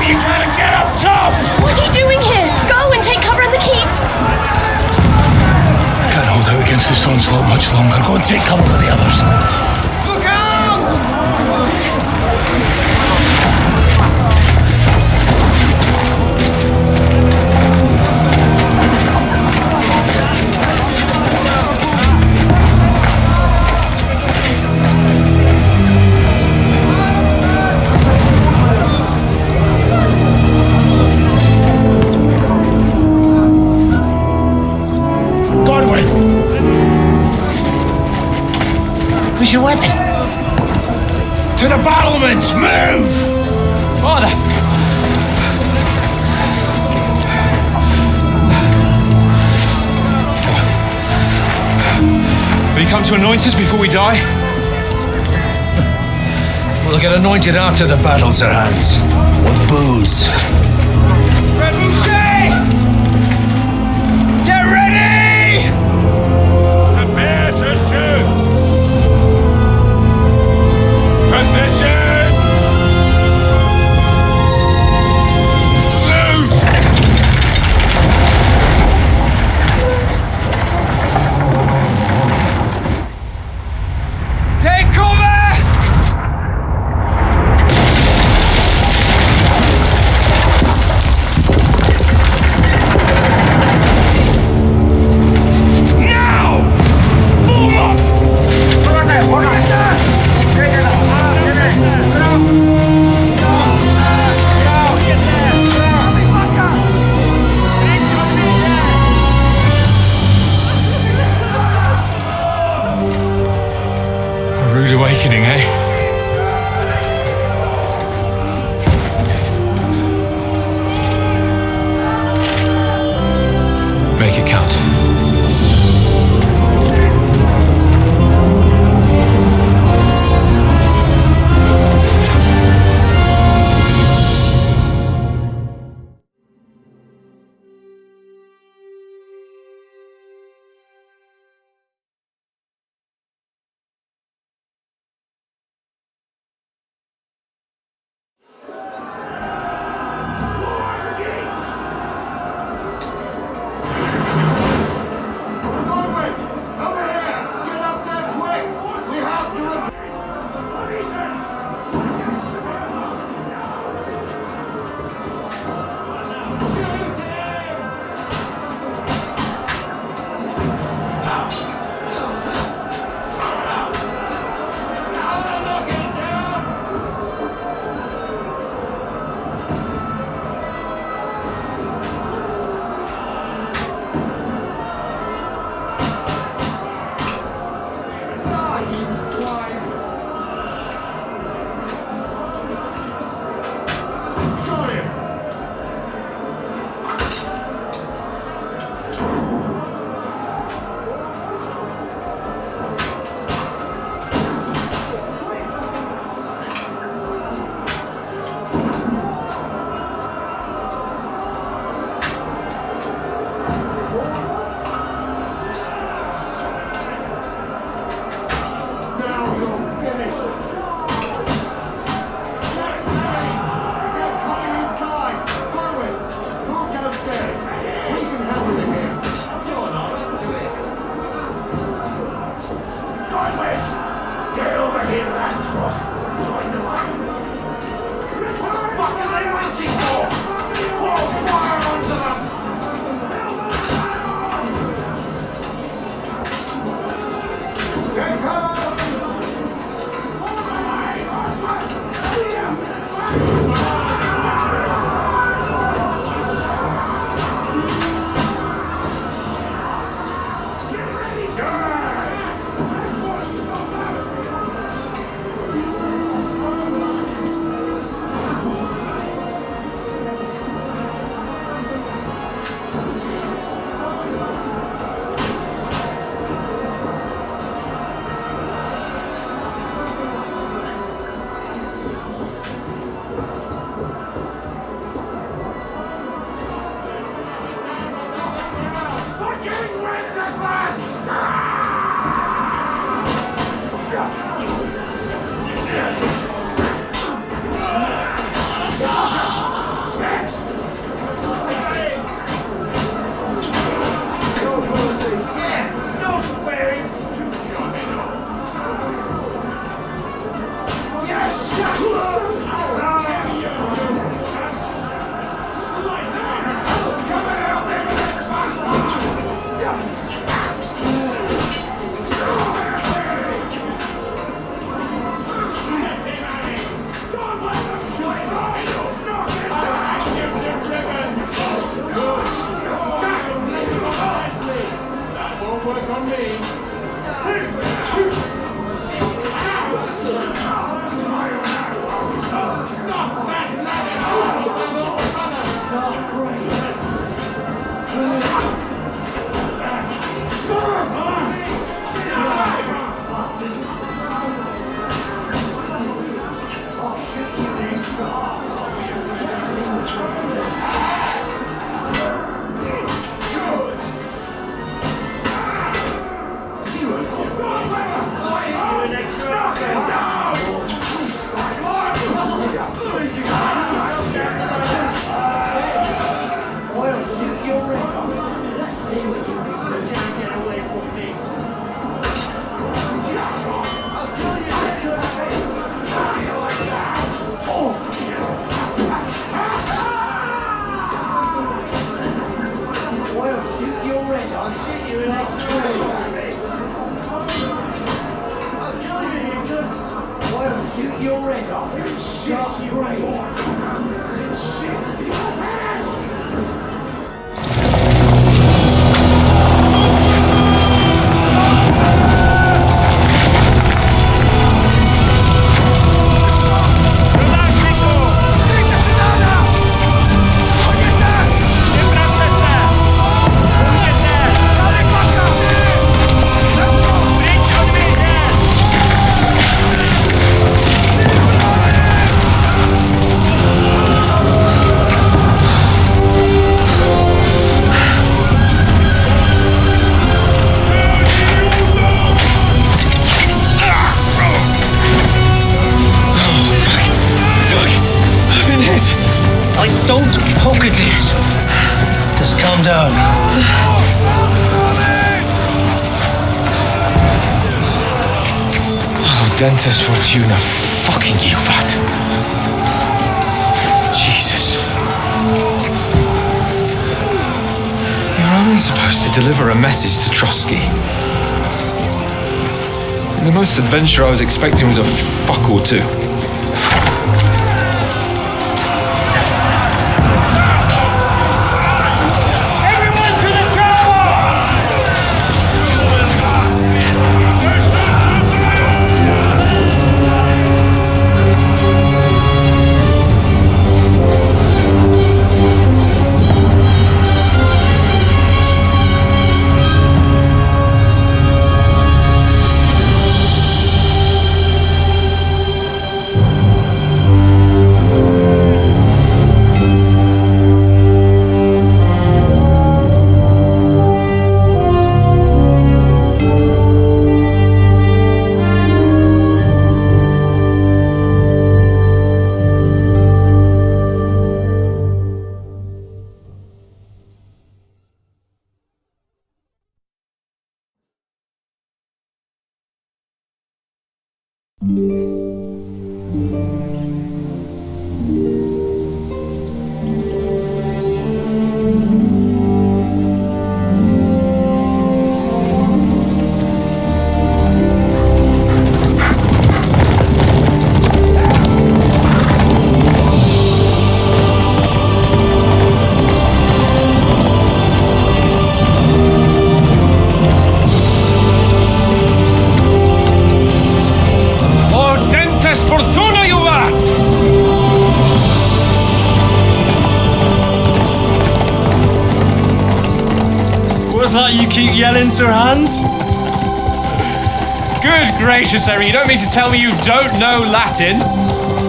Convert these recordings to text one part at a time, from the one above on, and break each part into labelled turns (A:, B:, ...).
A: You gotta get up top!
B: What are you doing here? Go and take cover in the keep!
A: Can't hold out against this onslaught much longer. Go and take cover with the others. Look out! Who's your weapon? To the battlements! Move!
C: Father! Will you come to anoint us before we die?
A: We'll get anointed after the battles are hands. With booze. Get ready! Prepare to shoot! Position! Loose! Take cover!
C: Rude awakening, eh? Make it count.
A: Don't poke at it. Just calm down.
C: Oh, Dentes Fortuna, fucking you, Vat. Jesus. You're only supposed to deliver a message to Trotsky. And the most adventure I was expecting was a fuck or two.
D: You keep yelling, Sir Hans?
C: Good gracious, Harry, you don't mean to tell me you don't know Latin?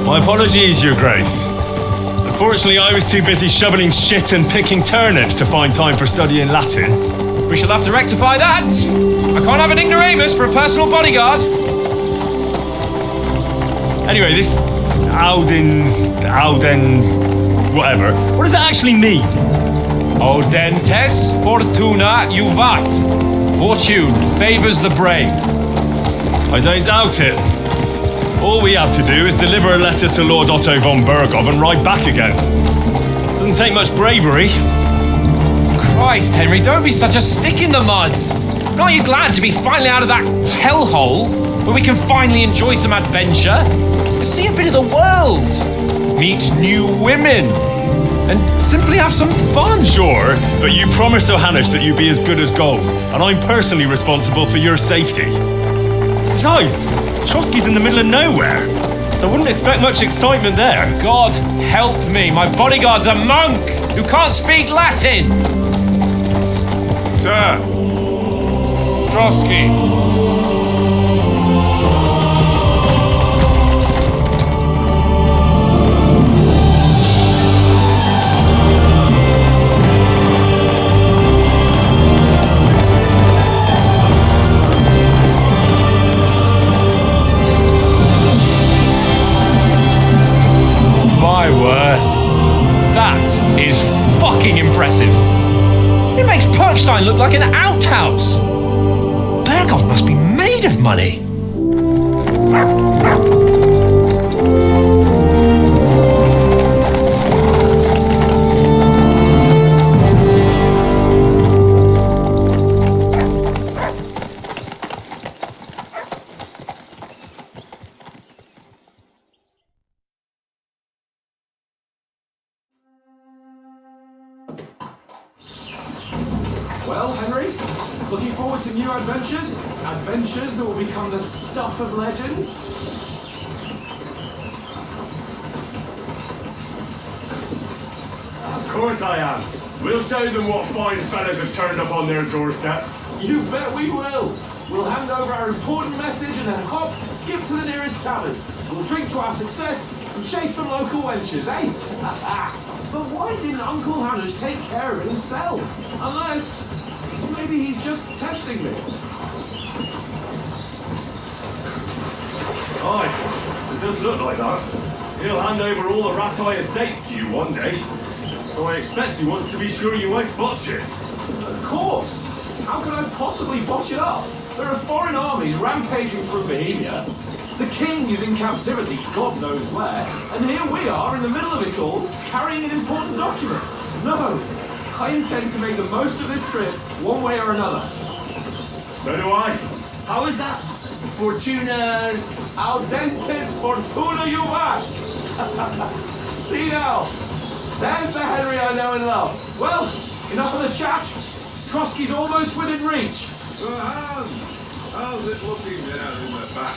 D: My apologies, Your Grace. Unfortunately, I was too busy shoveling shit and picking turnips to find time for studying Latin.
C: We shall have to rectify that. I can't have an ignoramus for a personal bodyguard.
D: Anyway, this Alden, whatever. What does it actually mean?
C: Audentes fortuna juvat. Fortune favors the brave.
D: I don't doubt it. All we have to do is deliver a letter to Lord Otto von Bergov and ride back again. Doesn't take much bravery.
C: Christ, Henry, don't be such a stick in the mud. Aren't you glad to be finally out of that hellhole where we can finally enjoy some adventure? See a bit of the world. Meet new women. And simply have some fun.
D: Sure, but you promised Johannes that you'd be as good as gold, and I'm personally responsible for your safety. Besides, Trotsky's in the middle of nowhere, so I wouldn't expect much excitement there.
C: God help me, my bodyguard's a monk who can't speak Latin.
E: Sir, Trotsky.
C: My word, that is fucking impressive. It makes Perkstein look like an outhouse. Bergov must be made of money.
E: Well, Henry, looking forward to new adventures? Adventures that will become the stuff of legends?
D: Of course I am. We'll show them what fine fellas have turned up on their doorstep.
E: You bet we will. We'll hand over our important message and then hop, skip to the nearest tavern. We'll drink to our success and chase some local wenches, eh? But why didn't Uncle Hanush take care of it himself? Unless, maybe he's just testing me.
D: Aye, it does look like that. He'll hand over all the Ratai estates to you one day. So I expect he wants to be sure you won't botch it.
E: Of course. How could I possibly botch it up? There are foreign armies rampaging through Bohemia. The king is in captivity, God knows where, and here we are in the middle of it all, carrying an important document. No, I intend to make the most of this trip, one way or another.
D: So do I.
E: How is that? Fortuna audentes fortuna juvat. See now, there's the Henry I know and love. Well, enough of the chat. Trotsky's almost within reach.
F: How's it looking down in the back?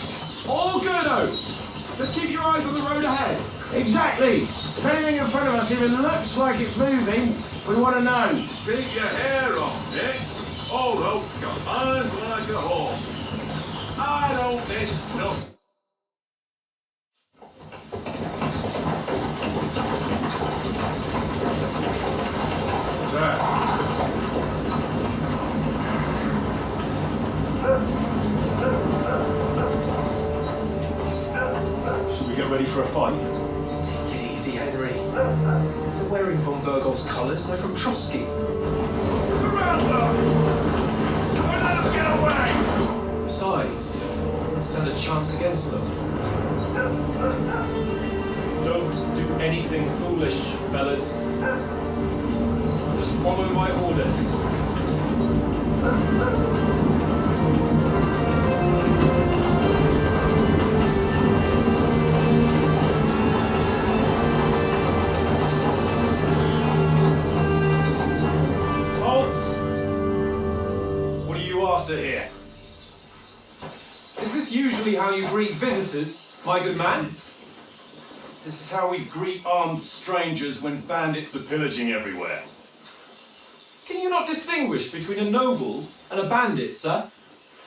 E: All good, Oates. Just keep your eyes on the road ahead.
G: Exactly. If anything in front of us even looks like it's moving, we want to know.
F: Take your hair off, Nick. All rope's got eyes like a horse. I don't miss nothing.
D: Should we get ready for a fight?
E: Take it easy, Henry. They're wearing von Bergov's colours. They're from Trotsky.
F: Around them! Don't let them get away!
E: Besides, we won't stand a chance against them.
C: Don't do anything foolish, fellas. Just follow my orders.
D: After here.
E: Is this usually how you greet visitors, my good man?
D: This is how we greet armed strangers when bandits are pillaging everywhere.
E: Can you not distinguish between a noble and a bandit, sir?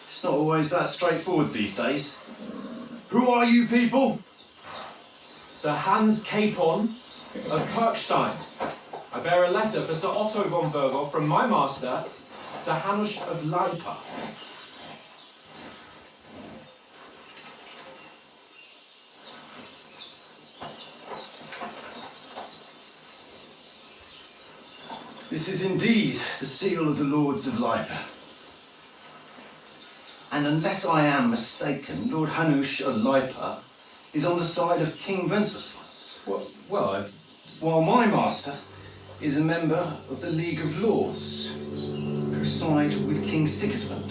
D: It's not always that straightforward these days. Who are you people?
E: Sir Hans Capon of Kirkstein. I bear a letter for Sir Otto von Berghoff from my master, Sir Hanush of Leipa.
H: This is indeed the seal of the Lords of Leipa. And unless I am mistaken, Lord Hanush of Leipa is on the side of King Wenceslas.
E: Well,
H: While my master is a member of the League of Lords, who side with King Sigismund.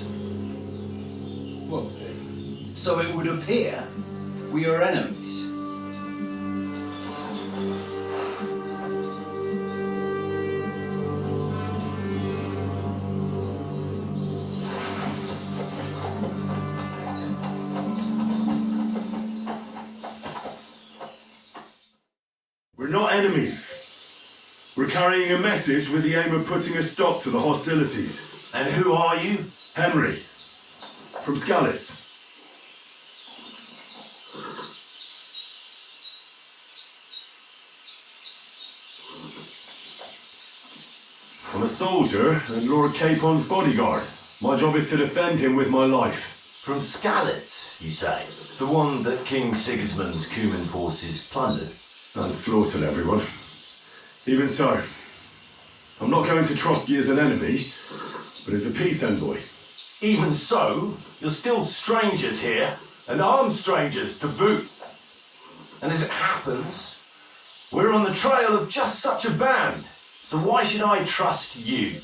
H: So it would appear we are enemies.
D: We're not enemies. We're carrying a message with the aim of putting a stop to the hostilities.
H: And who are you?
D: Henry, from Skalitz. I'm a soldier and Lord Capon's bodyguard. My job is to defend him with my life.
I: From Skalitz, you say? The one that King Sigismund's Cuman forces plundered?
D: And slaughtered everyone. Even so, I'm not going to Trotsky as an enemy, but as a peace envoy.
I: Even so, you're still strangers here, and armed strangers to boot. And as it happens, we're on the trail of just such a band, so why should I trust you?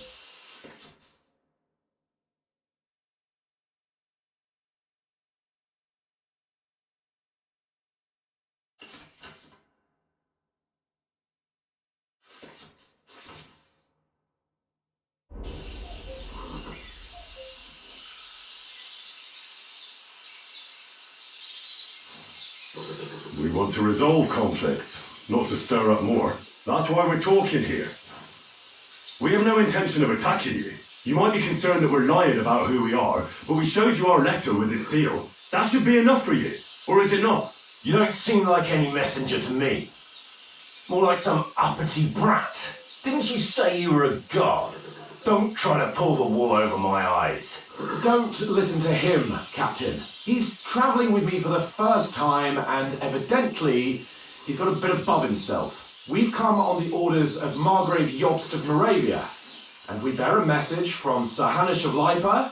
F: We want to resolve conflicts, not to stir up more. That's why we're talking here. We have no intention of attacking you. You might be concerned that we're lying about who we are, but we showed you our letter with its seal. That should be enough for you. Or is it not?
I: You don't seem like any messenger to me. More like some uppity brat. Didn't you say you were a god? Don't try to pull the wool over my eyes.
E: Don't listen to him, Captain. He's travelling with me for the first time, and evidently he's got a bit above himself. We've come on the orders of Margrave Jobst of Moravia, and we bear a message from Sir Hanish of Lipa,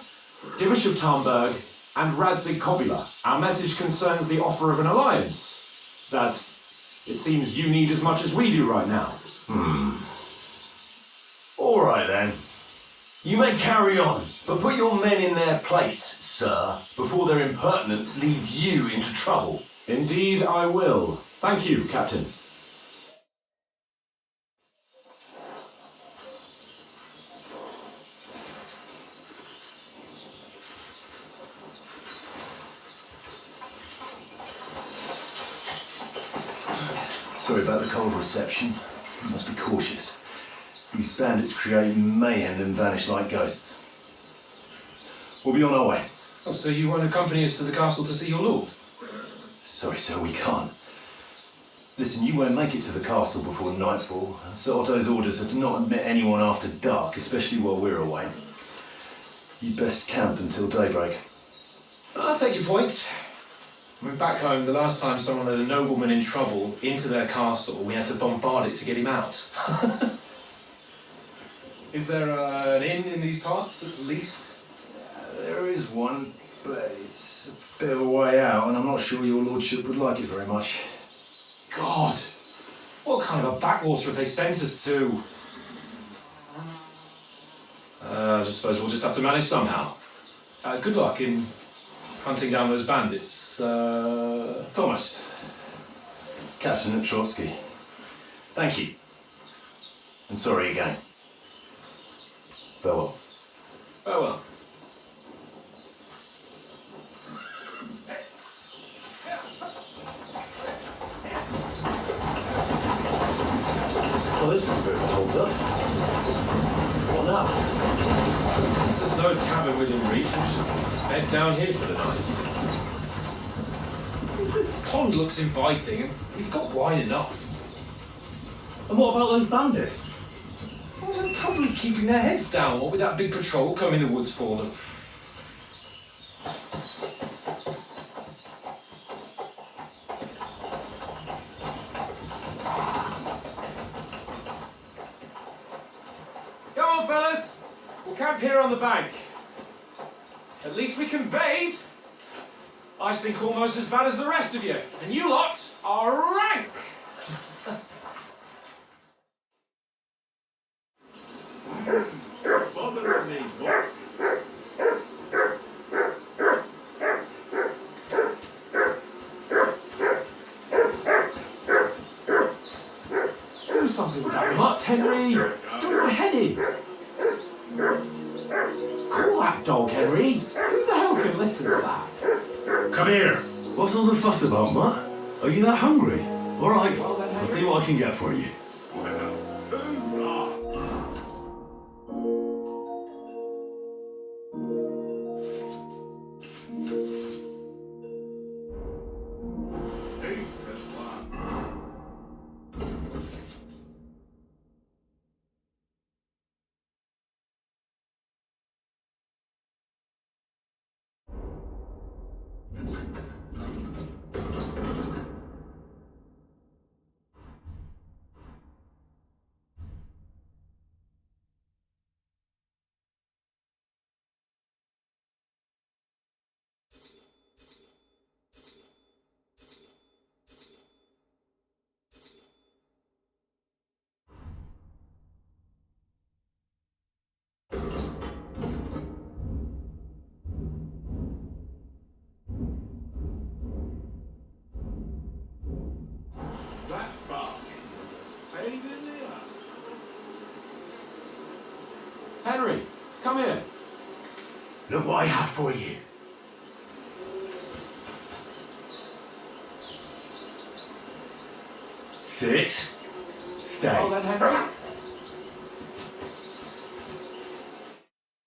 E: Divish of Tarnberg, and Radzig Kobula. Our message concerns the offer of an alliance that it seems you need as much as we do right now.
I: All right then. You may carry on, but put your men in their place, sir, before their impertinence leads you into trouble.
E: Indeed I will. Thank you, Captain.
H: Sorry about the cold reception. You must be cautious. These bandits create mayhem and vanish like ghosts. We'll be on our way.
C: Oh, so you won't accompany us to the castle to see your lord?
H: Sorry, sir, we can't. Listen, you won't make it to the castle before nightfall. Sir Otto's orders are to not admit anyone after dark, especially while we're away. You'd best camp until daybreak.
C: I'll take your point. I mean, back home, the last time someone had a nobleman in trouble into their castle, we had to bombard it to get him out. Is there an inn in these parts, at least?
H: There is one, but it's a bit of a way out, and I'm not sure your lordship would like it very much.
C: God! What kind of a backwater have they sent us to? I suppose we'll just have to manage somehow. Good luck in hunting down those bandits.
H: Thomas, Captain at Trotsky, thank you. And sorry again. Farewell.
C: Farewell.
I: Well, this is a bit of a hold up. What now?
C: Since there's no tavern within reach, we'll just head down here for the night. The pond looks inviting, and we've got wine enough.
I: And what about those bandits?
C: Well, they're probably keeping their heads down, what with that big patrol combing the woods for them. Go on, fellas! We'll camp here on the bank. At least we can bathe. I stink almost as bad as the rest of you, and you lot are rank!
F: Bothering me, what?
E: Do something with that mutt, Henry. It's doing my head in. Call that dog, Henry. Who the hell can listen to that?
F: Come here. What's all the fuss about, Mutt? Are you that hungry? All right, I'll see what I can get for you. That bastard. Pain in the ass.
E: Henry, come here.
I: Look what I have for you.
F: Sit. Stay.
E: Well then, Henry.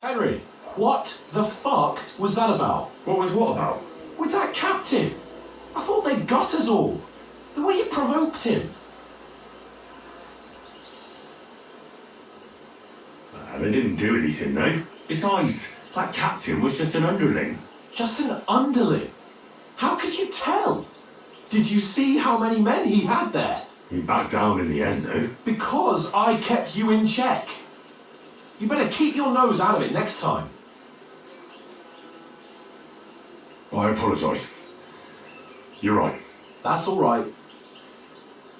E: Henry, what the fuck was that about?
F: What was what about?
E: With that captain. I thought they got us all. The way you provoked him.
F: They didn't do anything, though. Besides, that captain was just an underling.
E: Just an underling? How could you tell? Did you see how many men he had there?
F: He backed down in the end, though.
E: Because I kept you in check. You better keep your nose out of it next time.
F: I apologise. You're right.
E: That's all right.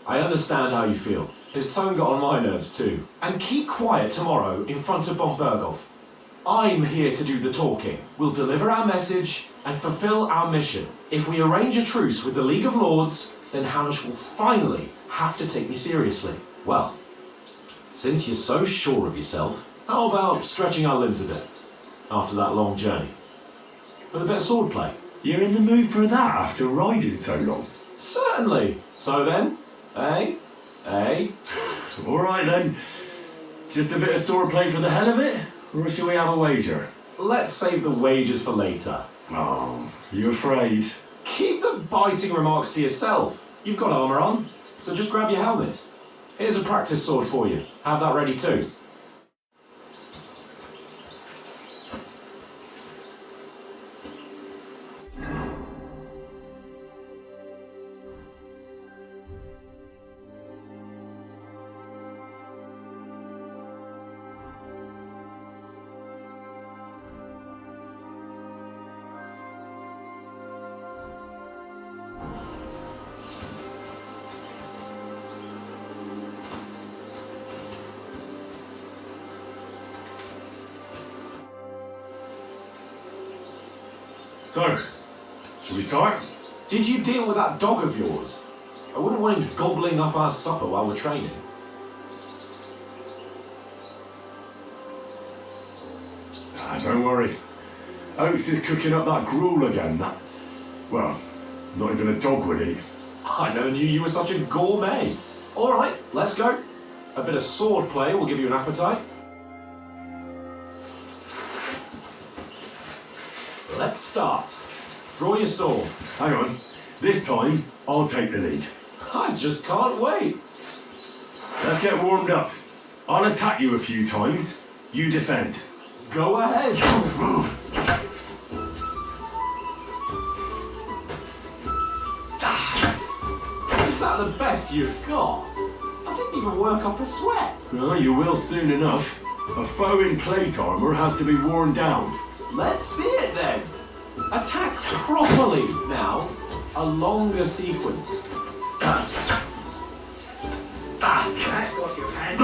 E: I understand how you feel. His tone got on my nerves too. And keep quiet tomorrow in front of von Berghoff. I'm here to do the talking. We'll deliver our message and fulfill our mission. If we arrange a truce with the League of Lords, then Hanush will finally have to take me seriously. Well, since you're so sure of yourself, how about stretching our limbs a bit after that long journey? With a bit of swordplay.
F: You're in the mood for that after riding so long?
E: Certainly. So then,
F: All right then. Just a bit of swordplay for the hell of it? Or shall we have a wager?
E: Let's save the wagers for later.
F: Oh, you afraid?
E: Keep the biting remarks to yourself. You've got armour on, so just grab your helmet. Here's a practice sword for you. Have that ready too.
F: So, shall we start?
E: Did you deal with that dog of yours? I wouldn't want him gobbling up our supper while we're training.
F: Don't worry. Oates is cooking up that gruel again, well, not even a dog would eat.
E: I never knew you were such a gourmet. All right, let's go. A bit of sword play will give you an appetite. Let's start. Draw your sword.
F: Hang on. This time, I'll take the lead.
E: I just can't wait.
F: Let's get warmed up. I'll attack you a few times. You defend.
E: Go ahead. Is that the best you've got? I didn't even work up a sweat.
F: Well, you will soon enough. A foe in plate armour has to be worn down.
E: Let's see it then. Attack properly now. A longer sequence.
A: That's what you had.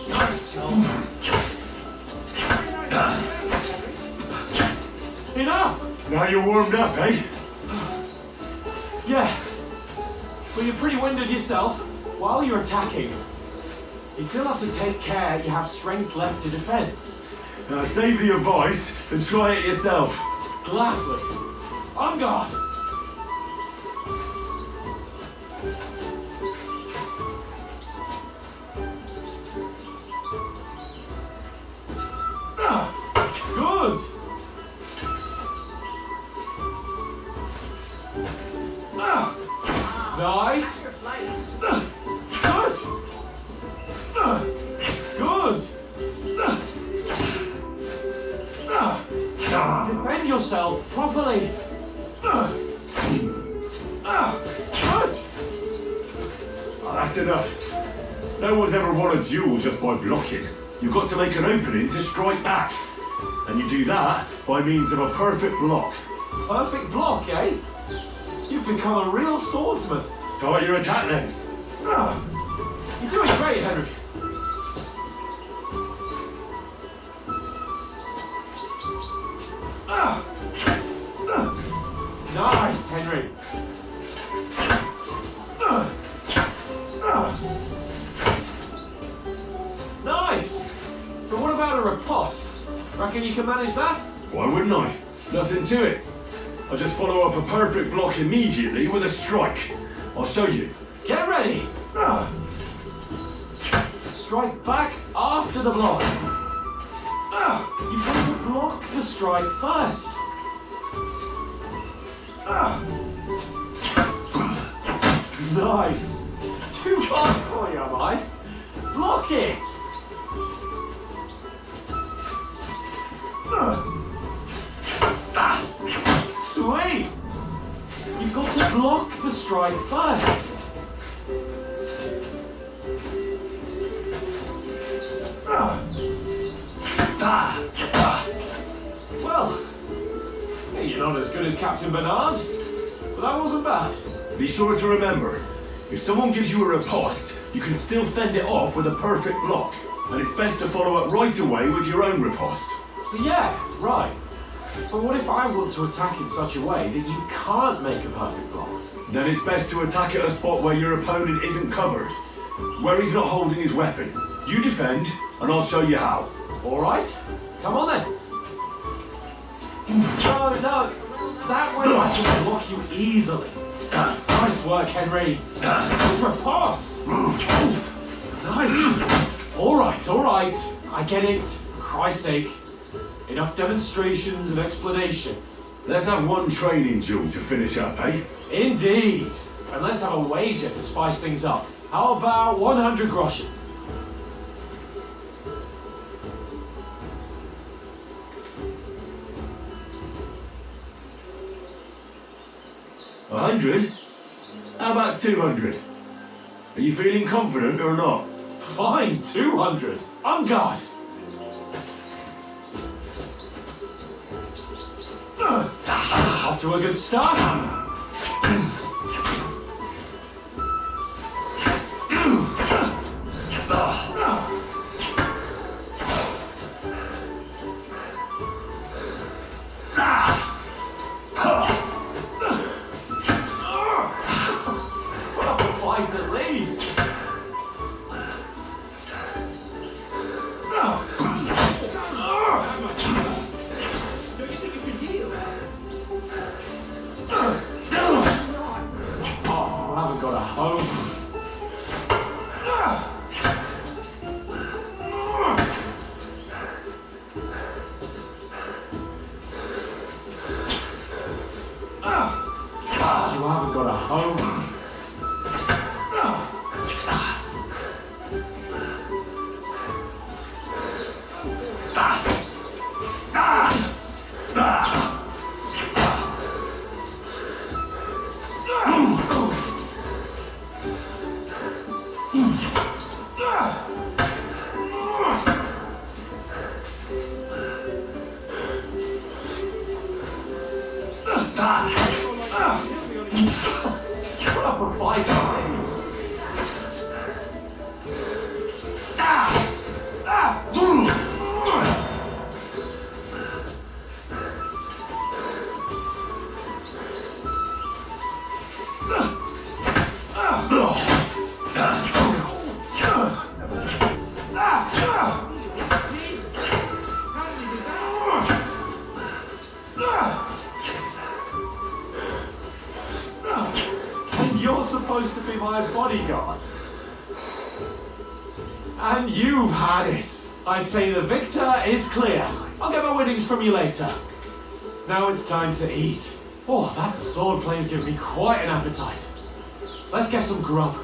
A: Nice job.
E: Enough!
F: Now you're warmed up, eh?
E: Yeah. Well, you're pretty winded yourself. While you're attacking, you still have to take care you have strength left to defend.
F: Now save the advice and try it yourself.
E: Gladly. On guard. Good. Nice. Good. Good. Defend yourself properly. Good.
F: That's enough. No one's ever won a duel just by blocking. You've got to make an opening to strike back. And you do that by means of a perfect block.
E: Perfect block, eh? You've become a real swordsman.
F: Start your attack then.
E: You're doing great, Henry. Nice, Henry. Nice. But what about a riposte? Reckon you can manage that?
F: Why wouldn't I? Nothing to it. I just follow up a perfect block immediately with a strike. I'll show you.
E: Get ready. Strike back after the block. You've got to block the strike first. Nice. Too far for you, am I? Block it. Sweet. You've got to block the strike first. Well, you're not as good as Captain Bernard, but that wasn't bad.
F: Be sure to remember, if someone gives you a riposte, you can still fend it off with a perfect block. And it's best to follow up right away with your own riposte.
E: Yeah, right. But what if I want to attack in such a way that you can't make a perfect block?
F: Then it's best to attack at a spot where your opponent isn't covered, where he's not holding his weapon. You defend, and I'll show you how.
E: All right, come on then. No, that way I can block you easily. Nice work, Henry. Riposte. Nice. All right. I get it. For Christ's sake. Enough demonstrations and explanations.
F: Let's have one training duel to finish up, eh?
E: Indeed. And let's have a wager to spice things up. How about 100 groschen?
F: 100? How about 200? Are you feeling confident or not?
E: Fine, 200. On guard. Off to a good start. Fight at least. Oh, I haven't got a home. You haven't got a home. Proper fight, please. You're supposed to be my bodyguard. And you've had it. I say the victor is clear. I'll get my winnings from you later. Now it's time to eat. Oh, that sword play's given me quite an appetite. Let's get some grub.